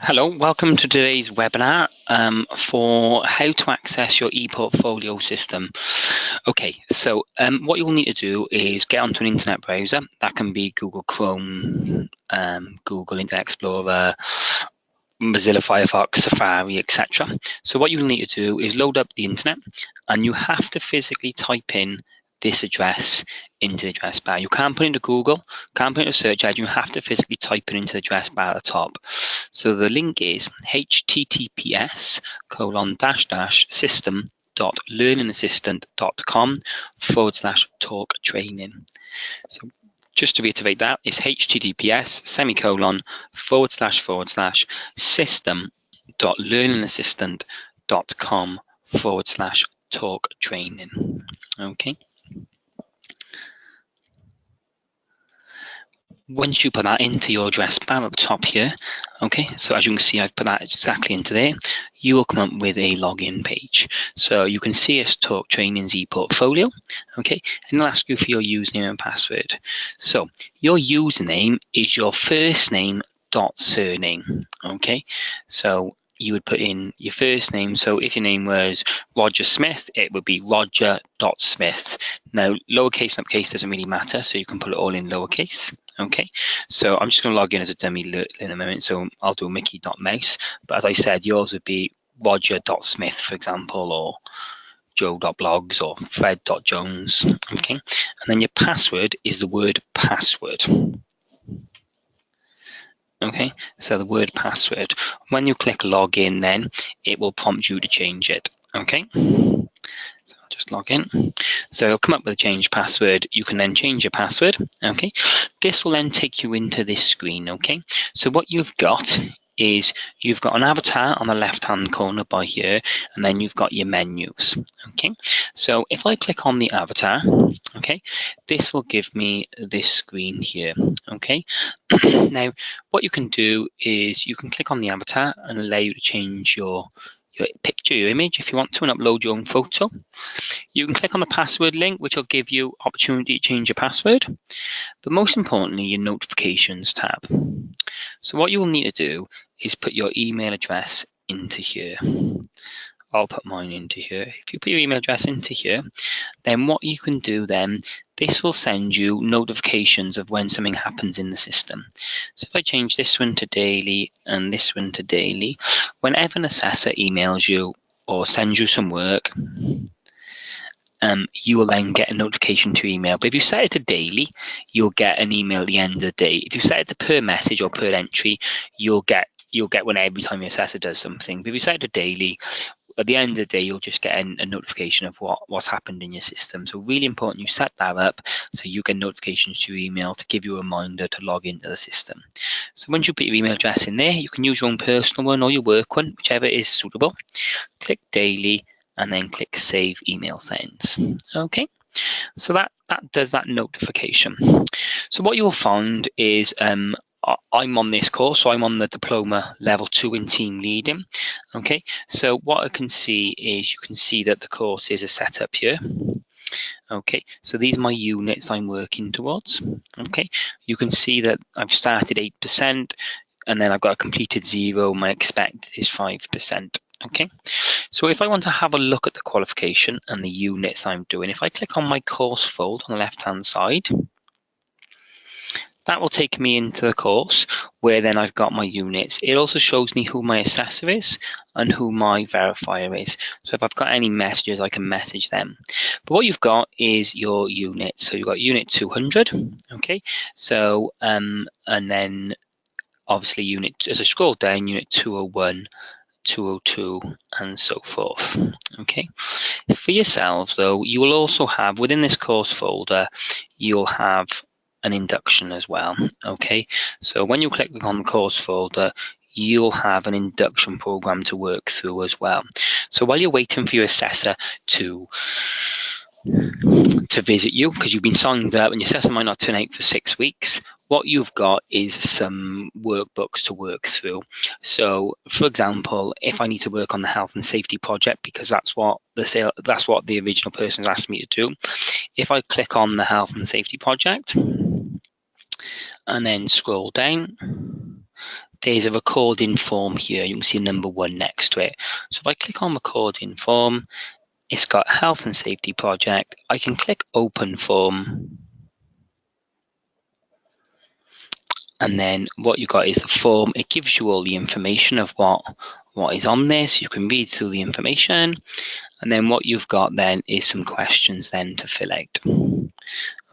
Hello, welcome to today's webinar for how to access your ePortfolio system. Okay, so what you'll need to do is get onto an internet browser. That can be Google Chrome, Google Internet Explorer, Mozilla Firefox, Safari, etc. So what you'll need to do is load up the internet, and you have to physically type in this address into the address bar. You can't put it into Google, can't put it into search engine, you have to physically type it into the address bar at the top. So the link is https://system.learningassistant.com/talk training. So just to reiterate that, it's https://system.learningassistant.com/talk training. Okay. Once you put that into your address bar up top here, okay, so as you can see, I've put that exactly into there, you will come up with a login page. So you can see it's Talk Training's ePortfolio, okay, and it'll ask you for your username and password. So your username is your first name dot surname, okay, so you would put in your first name. So if your name was Roger Smith, it would be roger.smith. Now, lowercase and uppercase doesn't really matter, so you can put it all in lowercase. Okay, so I'm just going to log in as a dummy in a moment. So I'll do mickey.mouse, but as I said, yours would be roger.smith, for example, or joe.blogs or fred.jones. Okay, and then your password is the word password. Okay, so the word password. When you click login, then it will prompt you to change it. Okay, so I'll just log in. So it'll come up with a change password. You can then change your password. Okay, this will then take you into this screen. Okay, so what you've got is you've got an avatar on the left hand corner by here, and then you've got your menus. Okay, so if I click on the avatar, okay, this will give me this screen here. Okay, now what you can do is you can click on the avatar and allow you to change your picture, your image, if you want to, and upload your own photo. You can click on the password link, which will give you opportunity to change your password, but most importantly, your notifications tab. So what you will need to do is put your email address into here. I'll put mine into here. If you put your email address into here, then what you can do then, this will send you notifications of when something happens in the system. So if I change this one to daily and this one to daily, whenever an assessor emails you or sends you some work, you will then get a notification to your email. But if you set it to daily, you'll get an email at the end of the day. If you set it to per message or per entry, you'll get one every time your assessor does something. But if you set it to daily, at the end of the day, you'll just get a notification of what's happened in your system. So really important you set that up so you get notifications to your email to give you a reminder to log into the system. So once you put your email address in there, you can use your own personal one or your work one, whichever is suitable. Click daily and then click save email sends. Okay, so that does that notification. So what you'll find is I'm on this course, so I'm on the diploma level 2 in team leading. Okay, so what I can see is you can see that the courses are set up here. Okay, so these are my units I'm working towards. Okay, you can see that I've started 8%, and then I've got a completed 0. My expected is 5%. Okay, so if I want to have a look at the qualification and the units I'm doing, if I click on my course folder on the left hand side, that will take me into the course where then I've got my units. It also shows me who my assessor is and who my verifier is. So if I've got any messages, I can message them. But what you've got is your unit. So you've got unit 200, okay? So, and then obviously unit, as I scroll down, unit 201, 202 and so forth. Okay, for yourselves though, you will also have within this course folder, you'll have an induction as well. Okay, so when you click on the course folder, you'll have an induction program to work through as well. So while you're waiting for your assessor to visit you, because you've been signed up and your assessor might not turn out for 6 weeks, what you've got is some workbooks to work through. So, for example, if I need to work on the health and safety project, because that's what the original person has asked me to do, if I click on the health and safety project and then scroll down, there's a recording form here. You can see number 1 next to it. So if I click on recording form, it's got health and safety project. I can click open form. And then what you got is the form. It gives you all the information of what is on there, so you can read through the information. And then what you've got then is some questions then to fill out.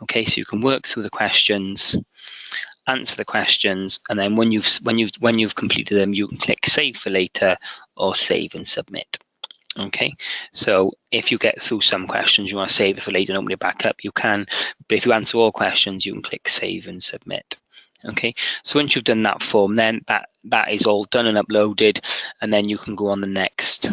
Okay, so you can work through the questions, answer the questions, and then when you've completed them, you can click save for later or save and submit. Okay, so if you get through some questions, you want to save it for later and open it back up, you can. But if you answer all questions, you can click save and submit. Okay, so once you've done that form, then that is all done and uploaded, and then you can go on the next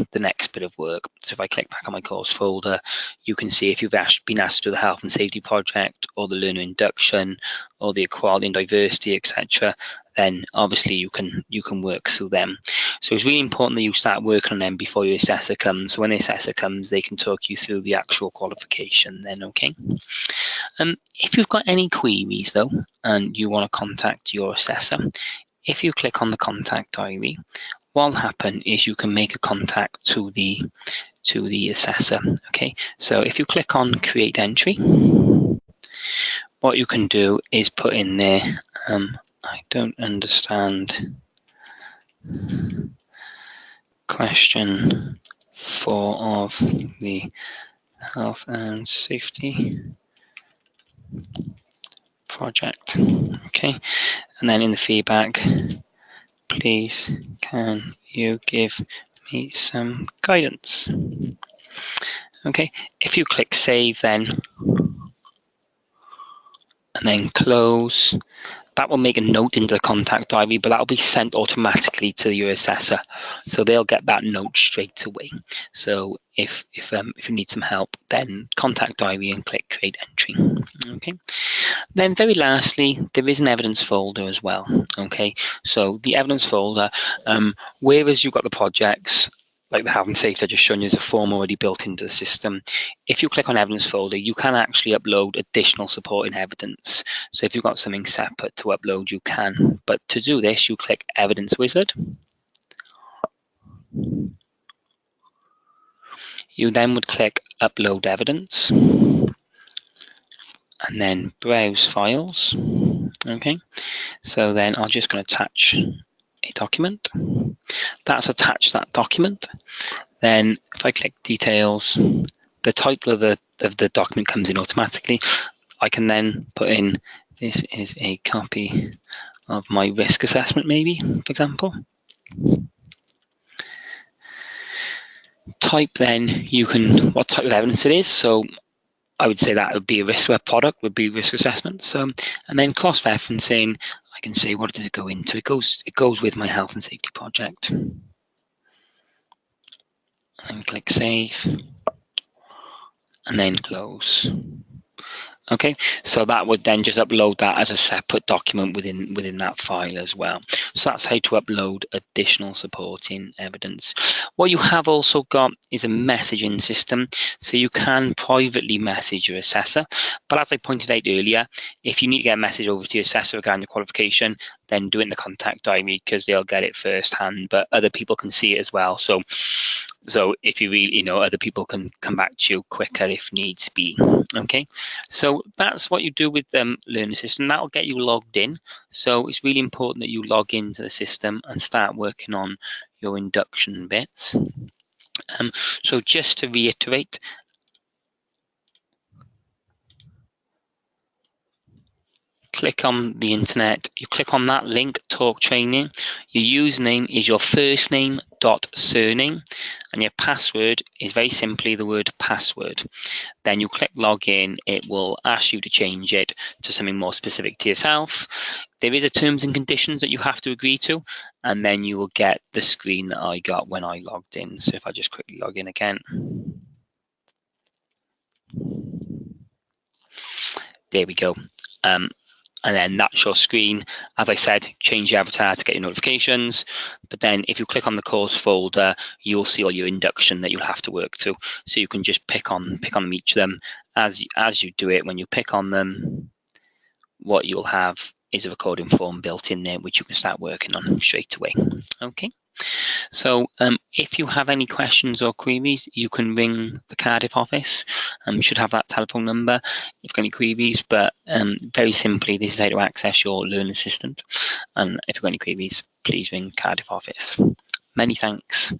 bit of work. So if I click back on my course folder, you can see if you've been asked to do the health and safety project or the learner induction or the equality and diversity, etc., then obviously you can work through them. So it's really important that you start working on them before your assessor comes. So when the assessor comes, they can talk you through the actual qualification then. Okay. If you've got any queries though, and you want to contact your assessor, if you click on the contact diary, what will happen is you can make a contact to the assessor. Okay, so if you click on create entry, what you can do is put in there, I don't understand question 4 of the health and safety project. Okay, and then in the feedback, please can you give me some guidance? Okay, if you click save then, and then close, that will make a note into the contact diary, but that will be sent automatically to your assessor, so they'll get that note straight away. So if you need some help, then contact diary and click create entry. Okay. Then very lastly, there is an evidence folder as well. Okay, so the evidence folder, whereas you've got the projects like the health and safety I just shown you, there's a form already built into the system. If you click on evidence folder, you can actually upload additional supporting evidence. So if you've got something separate to upload, you can. But to do this, you click evidence wizard. You then would click upload evidence and then browse files. Okay, so then I'm just going to attach a document. That's attached that document. Then if I click details, the title of the document comes in automatically. I can then put in, this is a copy of my risk assessment, maybe, for example. Type then, you can, what type of evidence it is. So I would say that would be a risk product, would be risk assessment. So, and then cross-referencing, I can say, what does it go into? It goes with my health and safety project. And click save, and then close. Okay, so that would then just upload that as a separate document within that file as well. So that's how to upload additional supporting evidence. What you have also got is a messaging system, so you can privately message your assessor. But as I pointed out earlier, if you need to get a message over to your assessor regarding your qualification, then do it in the contact diary because they'll get it firsthand, but other people can see it as well. So if you really, other people can come back to you quicker if needs be. Okay, so that's what you do with Learner System. That will get you logged in. So it's really important that you log into the system and start working on your induction bits. So just to reiterate, click on the internet, you click on that link, talk training. Your username is your first name dot surname, and your password is very simply the word password. Then you click login. It will ask you to change it to something more specific to yourself. There is a terms and conditions that you have to agree to, and then you will get the screen that I got when I logged in. So if I just quickly log in again. There we go. And then that's your screen. As I said, change your avatar to get your notifications. But then if you click on the course folder, you'll see all your induction that you'll have to work through. So you can just pick on each of them. As you do it, when you pick on them, what you'll have is a recording form built in there which you can start working on straight away. Okay. So if you have any questions or queries, you can ring the Cardiff office. You should have that telephone number if you've got any queries, but very simply, this is how to access your Learning Assistant. And if you've got any queries, please ring Cardiff office. Many thanks.